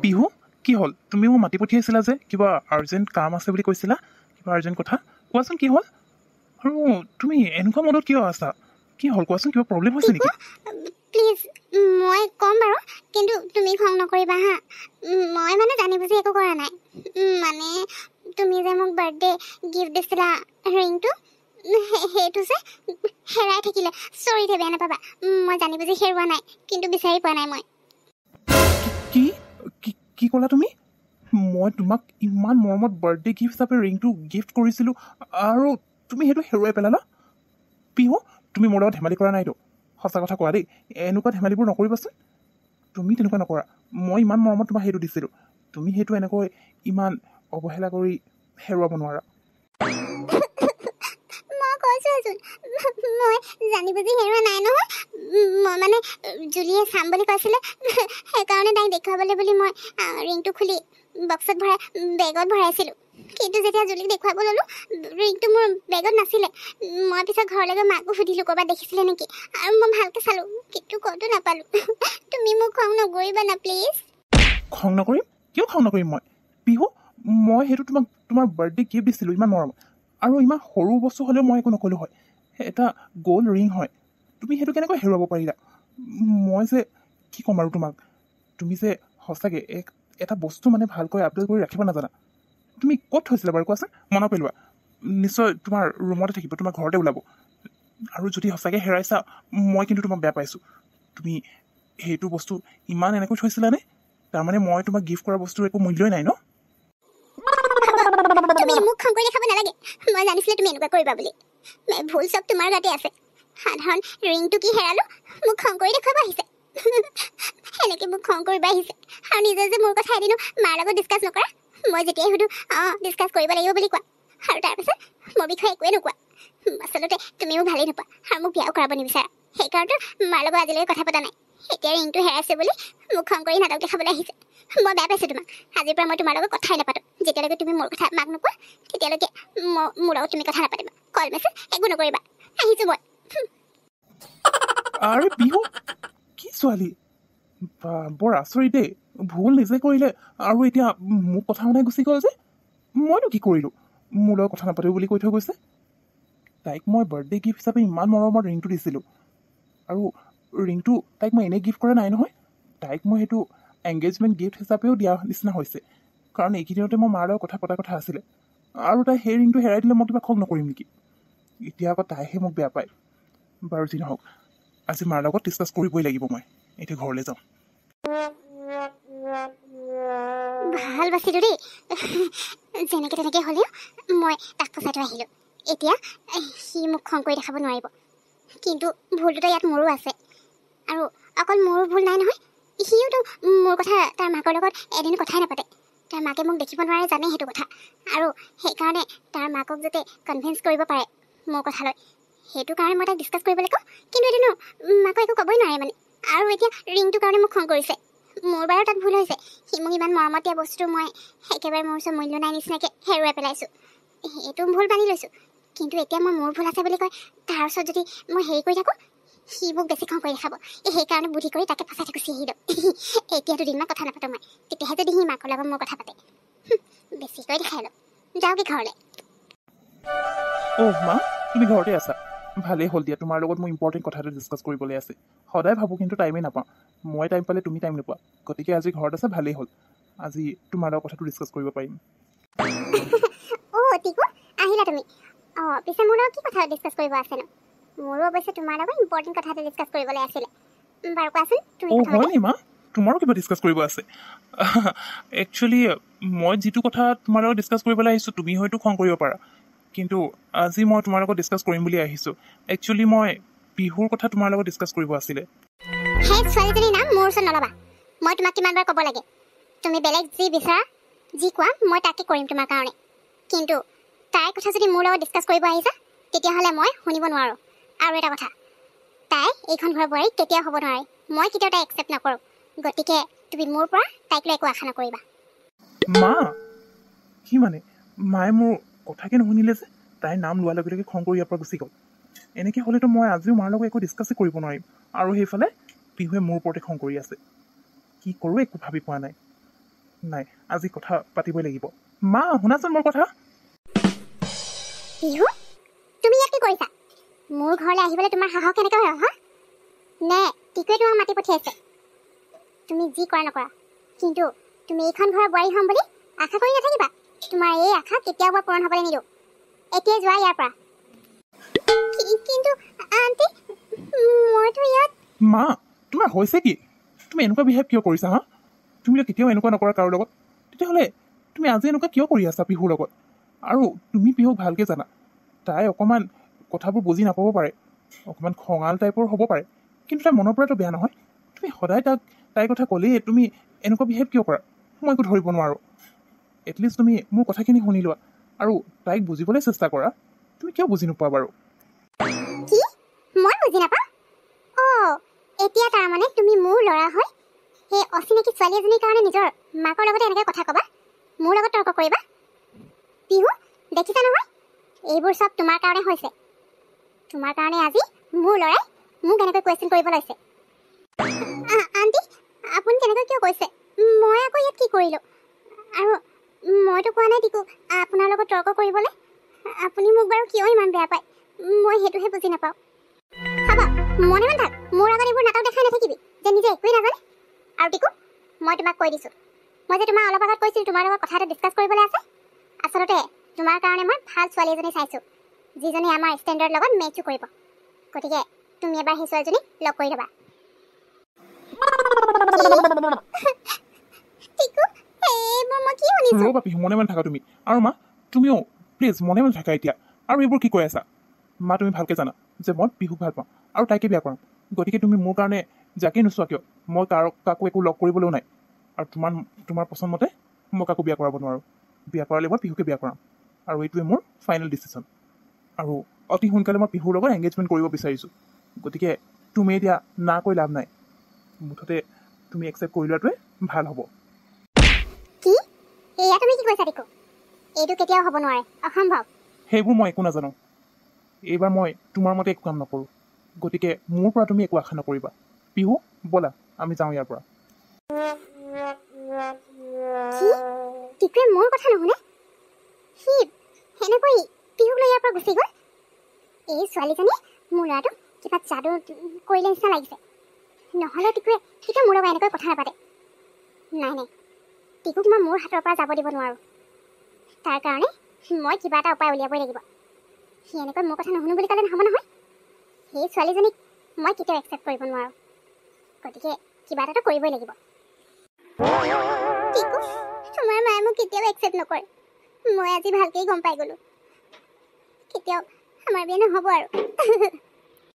পিহু কি হ'ল? তুমি মোক মাতি পঠিয়াইছিলা যে কিবা আৰ্জেণ্ট কাম আছে বুলি কৈছিলা, কিবা আৰ্জেণ্ট কথা কোৱাচোন কি হ'ল? আৰু তুমি এনেকুৱা মদত কিয় আছা? কি হ'ল কোৱাচোন, কিবা প্ৰব্লেম হৈছে নেকি? প্লিজ মই ক'ম বাৰু, কিন্তু তুমি খং নকৰিবা হা। মই মানে জানি বুজি একো কৰা নাই। মানে তুমি যে মোক বাৰ্থডে গিফ্ট দিছিলা ৰিংটো, সেইটো যে হেৰাই থাকিলে। চৰি দে, বেয়া নাপাবা। মই জানি বুজি হেৰুৱা নাই, কিন্তু বিচাৰি পোৱা নাই মই। কি কি ক'লা তুমি? মই তোমাক ইমান মৰমত বাৰ্থডে গিফ্ট হিচাপে ৰিংটো গিফ্ট কৰিছিলোঁ আৰু তুমি সেইটো হেৰুৱাই পেলালা? পিহু তুমি মোৰ লগত ধেমালি কৰা নাইতো? সঁচা কথা কোৱা দেই, এনেকুৱা ধেমালিবোৰ নকৰিবাচোন। তুমি তেনেকুৱা নকৰা। মই ইমান মৰমত তোমাক সেইটো দিছিলোঁ, তুমি সেইটো এনেকৈ ইমান অৱহেলা কৰি হেৰুৱাব নোৱাৰা। মই কৈছোঁচোন, মই জানি বুজি হেৰুৱা নাই নহয়। মই মানে জুলিয়ে চাম বুলি কৈছিলে, সেইকাৰণে তাইক দেখুৱাবলৈ বুলি মই ৰিংটো খুলি বক্সত ভৰাই বেগত ভৰাইছিলোঁ। কিন্তু যেতিয়া জুলিক দেখুৱাব ল'লোঁ, ৰিংটো মোৰ বেগত নাছিলে। মই পিছত ঘৰলৈ গৈ মাকো সুধিলোঁ ক'ৰবাত দেখিছিলে নেকি, আৰু মই ভালকৈ চালোঁ, কিন্তু ক'তো নাপালোঁ। তুমি মোক খং নকৰিবা না প্লিজ। খং নকৰিম? কিয় খং নকৰিম মই? পিহু মই সেইটো তোমাক তোমাৰ বাৰ্থডে গিফ্ট দিছিলোঁ ইমান মৰমত, আৰু ইমান সৰু বস্তু হ'লেও মই একো নক'লোঁ হয়। এটা গ'ল্ড ৰিং হয়, তুমি সেইটো কেনেকৈ হেৰুৱাব পাৰিলা? মই যে কি ক'ম আৰু তোমাক, তুমি যে সঁচাকৈ এটা বস্তু মানে ভালকৈ আপডেট কৰি ৰাখিব নাজানা। তুমি ক'ত থৈছিলা বাৰু কোৱাচোন? মনত পেলোৱা। নিশ্চয় তোমাৰ ৰুমতে থাকিব, তোমাৰ ঘৰতে ওলাব। আৰু যদি সঁচাকৈ হেৰাইছা, মই কিন্তু তোমাক বেয়া পাইছোঁ। তুমি সেইটো বস্তু ইমান এনেকৈ থৈছিলানে? তাৰমানে মই তোমাক গিফ্ট কৰা বস্তুৰ একো মূল্যই নাই ন? তুমি মোক খং কৰি দেখাব নালাগে। মই জানিছিলোঁ তুমি এনেকুৱা কৰিবা বুলি। ভুল চব তোমাৰ গাতে আছে। সাধাৰণ ৰিংটো কি হেৰালো, মোক খং কৰি দেখুৱাব আহিছে। সেনেকৈ মোক খং কৰিব আহিছে। আৰু নিজে যে মোৰ কথা এদিনো মাৰ লগত ডিছকাছ নকৰা। মই যেতিয়াই সুধোঁ, ডিছকাছ কৰিব লাগিব বুলি কোৱা, আৰু তাৰপাছত মোৰ বিষয়ে একোৱে নোকোৱা। আচলতে তুমি মোক ভালেই নোপোৱা আৰু মোক বিয়াও কৰাব নিবিচাৰা। সেইকাৰণে মাৰ লগত আজিলৈকে কথা পতা নাই। এতিয়া ৰিংটো হেৰাইছে বুলি মোক খং কৰি নাটক দেখাবলৈ আহিছে। মই বেয়া পাইছোঁ তোমাক। আজিৰ পৰা মই তোমাৰ লগত কথাই নাপাতোঁ। যেতিয়ালৈকে তুমি মোৰ কথা মাক নোকোৱা, তেতিয়ালৈকে মোৰ লগত তুমি কথা নাপাতিবা। কল মেছেজ একো নকৰিবা। আহিছোঁ মই। আৰে পিহু কি ছোৱালী, বৰ আচৰিত দেই। ভুল নিজে কৰিলে আৰু এতিয়া মোক কথা শুনাই গুচি গ'ল যে। মইনো কি কৰিলোঁ? মোৰ লগত কথা নাপাতিব বুলি কৈ থৈ গৈছে। তাইক মই বাৰ্থডে গিফ্ট হিচাপে ইমান মৰমত ৰিংটো দিছিলোঁ, আৰু ৰিংটো তাইক মই এনেই গিফ্ট কৰা নাই নহয়। তাইক মই সেইটো এংগেজমেণ্ট গিফ্ট হিচাপেও দিয়া নিচিনা হৈছে, কাৰণ এইকেইদিনতে মই মাৰ লগত কথা পতাৰ কথা আছিলে। আৰু তাই সেই ৰিংটো হেৰাই দিলে মই কিবা খং নকৰিম নেকি? এতিয়া আকৌ তাইহে মোক বেয়া পায়। বাৰু যি নহওক, আজি মাৰ লগত ডিছকাছ কৰিবই লাগিব। মই এতিয়া ঘৰলৈ যাওঁ। ভাল বাচিলোঁ দেই। যেনেকৈ তেনেকৈ হ'লেও মই তাক ফচাই থৈ আহিলোঁ। এতিয়া সি মোক খং কৰি দেখাব নোৱাৰিব। কিন্তু ভুলটোতো ইয়াত মোৰো আছে, আৰু অকল মোৰো ভুল নাই নহয়। সিওতো মোৰ কথা তাৰ মাকৰ লগত এদিন কথাই নাপাতে। তাৰ মাকে মোক দেখিব নোৱাৰে, জানে সেইটো কথা, আৰু সেইকাৰণে তাৰ মাকক যাতে কনভিন্স কৰিব পাৰে মোৰ কথালৈ, সেইটো কাৰণে মই তাক ডিছকাছ কৰিবলৈ কওঁ। কিন্তু এদিনো মাকক একো ক'বই নোৱাৰে মানে। আৰু এতিয়া ৰিংটোৰ কাৰণে মোক খং কৰিছে। মোৰ বাৰু তাত ভুল হৈছে। সি মোক ইমান মৰমত দিয়া বস্তুটো মই একেবাৰে মোৰ ওচৰত মূল্য নাই নিচিনাকৈ হেৰুৱাই পেলাইছোঁ। সেইটো ভুল মানি লৈছোঁ। কিন্তু এতিয়া মই মোৰ ভুল আছে বুলি কয় তাৰ ওচৰত যদি মই হেৰি কৰি থাকোঁ, সি মোক বেছি খং কৰি দেখাব। সেইকাৰণে বুদ্ধি কৰি তাকে ফচাই গুচি আহিলোঁ। এতিয়া দুদিনমান কথা নাপাতোঁ মই, তেতিয়াহে যদি সি মাকৰ লগত মোৰ কথা পাতে। বেছিকৈ দেখাই লওঁ। যাওঁ কি ঘৰলৈ। মা তুমি ঘৰতে আছা? ভালেই হ'ল দিয়া, তোমাৰ লগত মোৰ ইম্পৰ্টেণ্ট কথা এটা ডিছকাছ কৰিবলৈ আছে। সদায় ভাবোঁ কিন্তু টাইমেই নাপাওঁ। মই টাইম পালে তুমি টাইম নোপোৱা, গতিকে আজি ঘৰত আছা, ভালেই হ'ল। আজি তোমাৰ লগত কথাটো ডিছকাছ কৰিব পাৰিম। টিকু আহিলা তুমি? পিছে মোৰ লগত কি কথা ডিছকাছ কৰিব আছেনো? মোৰো অৱশ্যে তোমাৰ লগত ইম্পৰ্টেণ্ট কথা এটা ডিছকাছ কৰিবলৈ আছিলে। বাৰু কোৱাচোন তুমি। হয় নি মা? তোমাৰো কিবা ডিছকাছ কৰিব আছে? একচুৱেলি মই যিটো কথা তোমাৰ লগত ডিছকাছ কৰিবলৈ আহিছোঁ, তুমি হয়তো খং কৰিব পাৰা, কিন্তু আজি মই তোমাৰ লগত ডিছকাছ কৰিম বুলি আহিছোঁ। একচুৱেলি মই পিহুৰ কথা তোমাৰ লগত ডিছকাছ কৰিব আছিলে। সেই ছোৱালীজনীৰ নাম মোৰ ওচৰত নল'বা। মই তোমাক কিমানবাৰ ক'ব লাগে? তুমি বেলেগ যি বিচাৰা, যি কোৱা, মই তাকে কৰিম তোমাৰ কাৰণে। কিন্তু তাইৰ কথা যদি মোৰ লগত ডিছকাছ কৰিব আহিছা, তেতিয়াহ'লে মই শুনিব নোৱাৰোঁ। আৰু এটা কথা, তাই এইখন ঘৰৰ বোৱাৰী কেতিয়াও হ'ব নোৱাৰে। মই কেতিয়াও তাইক একচেপ্ট নকৰোঁ। গতিকে তুমি মোৰ পৰা তাইক লৈ একো আশা নকৰিবা। মা কি মানে? মায়ে মোৰ কথাকে নুশুনিলে যে? তাইৰ নাম লোৱাৰ লগে লগে খং কৰি ইয়াৰ পৰা গুচি গ'ল। এনেকৈ হ'লেতো মই আজিও মাৰ লগত একো ডিছকাছেই কৰিব নোৱাৰিম। আৰু সেইফালে পিহুৱে মোৰ ওপৰতে খং কৰি আছে। কি কৰোঁ একো ভাবি পোৱা নাই। নাই আজি কথা পাতিবই লাগিব মা শুনাচোন মোৰ কথা পিহু তুমি ইয়াত কি কৰিছা মোৰ ঘৰলৈ আহিবলৈ তোমাৰ সাহস কেনেকৈ হয় হা নে টিকুৱে তোমাক মাতি পঠিয়াইছে তুমি যি কৰা নকৰা কিন্তু তুমি এইখন ঘৰৰ বোৱাৰী হ'ম বুলি আশা কৰি নাথাকিবা তোমাৰ এই আশা কেতিয়াও মই পূৰণ হ'বলৈ নিদিওঁ এতিয়া যোৱা ইয়াৰ পৰা কিন্তু আণ্টি মইতো ইয়াত মা তোমাৰ হৈছে কি তুমি এনেকুৱা বিহেভ কিয় কৰিছা হা তুমি কেতিয়াও এনেকুৱা নকৰা কাৰো লগত তেতিয়াহ'লে তুমি আজি এনেকুৱা কিয় কৰি আছা পিহুৰ লগত আৰু তুমি পিহুক ভালকৈ জানা তাই অকণমান কথাবোৰ বুজি নাপাব পাৰে অকণমান খঙাল টাইপৰ হ'ব পাৰে কিন্তু তাই মনৰ পৰাতো বেয়া নহয় তুমি সদায় তাইৰ কথা ক'লেই তুমি এনেকুৱা বিহেভ কিয় কৰা মই একো ধৰিব নোৱাৰোঁ এটলিষ্ট তুমি মোৰ কথাখিনি শুনি লোৱা আৰু তাইক বুজিবলৈ চেষ্টা কৰা তুমি কিয় বুজি নোপোৱা বাৰু কি মই বুজি নাপাওঁ এতিয়া তাৰমানে তুমি মোৰ ল'ৰা হয় সেই অচিনাকি ছোৱালী এজনীৰ কাৰণে নিজৰ মাকৰ লগতে এনেকৈ কথা ক'বা মোৰ লগত তৰ্ক কৰিবা পিহু দেখিছা নহয় এইবোৰ চব তোমাৰ কাৰণে হৈছে তোমাৰ কাৰণে আজি মোৰ ল'ৰাই মোক এনেকৈ কুৱেশ্যন কৰিব লৈছে আণ্টি আপুনি তেনেকৈ কিয় কৈছে মই আকৌ ইয়াত কি কৰিলোঁ আৰু মইতো কোৱা নাই টিকু আপোনাৰ লগত তৰ্ক কৰিবলৈ আপুনি মোক বাৰু কিয় ইমান বেয়া পায় মই সেইটোহে বুজি নাপাওঁ চাবা মনে মন থাক মোৰ আগত এইবোৰ নাটক দেখাই নাথাকিবি যে নিজে একোৱেই নাজানে আৰু টিকু মই তোমাক কৈ দিছোঁ মই যে তোমাক অলপ আগত কৈছিলোঁ তোমাৰ লগত কথা এটা ডিছকাছ কৰিবলৈ আছে আচলতে তোমাৰ কাৰণে মই ভাল ছোৱালী এজনী চাইছোঁ যিজনী আমাৰ ষ্টেণ্ডাৰ্ড লগত মেচো কৰিব গতিকে তুমি এবাৰ সেই ছোৱালীজনীক লগ কৰি ল'বা টিকু এইবোৰ মই কি শুনিছোঁ ৰ'বা পিহু মনে মনে থাকা তুমি আৰু মা তুমিও প্লিজ মনে মনে থাকা এতিয়া আৰু এইবোৰ কি কৈ আছা মা তুমি ভালকৈ জানা যে মই পিহুক ভাল পাওঁ আৰু তাইকে বিয়া কৰাম গতিকে তুমি মোৰ কাৰণে যাকেই নোচোৱা কিয় মই কাকো একো লগ কৰিবলৈও নাই আৰু তোমাৰ পচন্দ মতে মই কাকো বিয়া কৰাব নোৱাৰোঁ বিয়া কৰালে মই পিহুকে বিয়া কৰাম আৰু এইটোৱে মোৰ ফাইনেল ডিচিশ্যন আৰু অতি সোনকালে মই পিহুৰ লগত এংগেজমেণ্ট কৰিব বিচাৰিছোঁ গতিকে তুমি এতিয়া না কৈ লাভ নাই মুঠতে তুমি একচেপ্ট কৰি লোৱাটোৱে ভাল হ'ব কি এয়া তুমি কি কৈছা টিকু এইটো কেতিয়াও হ'ব নোৱাৰে অসম্ভৱ সেইবোৰ মই একো নাজানো এইবাৰ মই তোমাৰ মতে একো কাম নকৰোঁ গতিকে মোৰ পৰা তুমি একো আশা নকৰিবা পিহু ব'লা আমি যাওঁ ইয়াৰ পৰা কি টিকুৱে মোৰ কথা নুশুনে সি সেনেকৈ পিহুক লৈ ইয়াৰ পৰা গুচি গ'ল এই ছোৱালীজনী মোৰ ল'ৰাটো কিবা যাদু কৰিলে নিচিনা লাগিছে নহ'লে টিকুৱে কেতিয়া মোৰ লগত এনেকৈ কথা নাপাতে নাই টিকুক মই মোৰ হাতৰ পৰা যাব দিব নোৱাৰোঁ তাৰ কাৰণে মই কিবা এটা উপায় উলিয়াবই লাগিব সি এনেকৈ মোৰ কথা নুশুনো বুলি ক'লে নহ'ব নহয় সেই ছোৱালীজনীক মই কেতিয়াও একচেপ্ট কৰিব নোৱাৰোঁ গতিকে কিবা এটাতো কৰিবই লাগিব টিকু তোমাৰ মায়ে মোক কেতিয়াও একচেপ্ট নকৰে মই আজি ভালকেই গম পাই গ'লোঁ কেতিয়াও আমাৰ বিয়া নহ'ব আৰু